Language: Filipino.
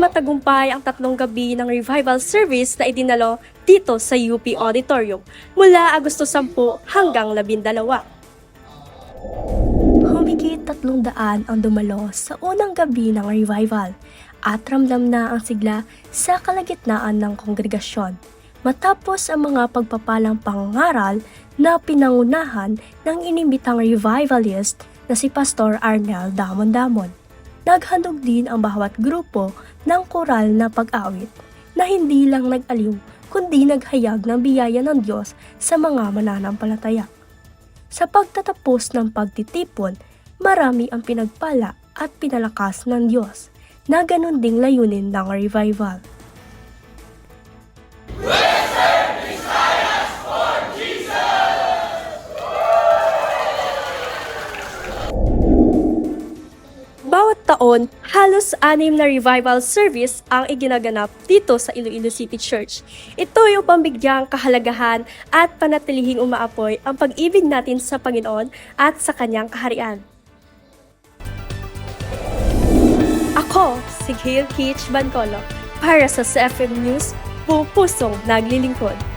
matagumpay ang 3 gabi ng revival service na idinalo dito sa UP Auditorium mula Agosto 10 hanggang 12. Humigit 300 ang dumalo sa unang gabi ng revival at ramdam na ang sigla sa kalagitnaan ng kongregasyon matapos ang mga pagpapalang pangangaral na pinangunahan ng inimbitang revivalist na si Pastor Arnel Damon-Damon. Naghandog din ang bawat grupo ng koral na pag-awit na hindi lang nag-aliw kundi naghayag ng biyaya ng Diyos sa mga mananampalataya. Sa pagtatapos ng pagtitipon, marami ang pinagpala at pinalakas ng Diyos na ganun ding layunin ng revival. Bawat taon, halos 6 na revival service ang iginaganap dito sa Iloilo City Church. Ito ay upang bigyang kahalagahan at panatilihing umaapoy ang pag-ibig natin sa Panginoon at sa Kanyang kaharian. Ako, si Gail Kitch Bancolo, para sa CFM News, pusong naglilingkod.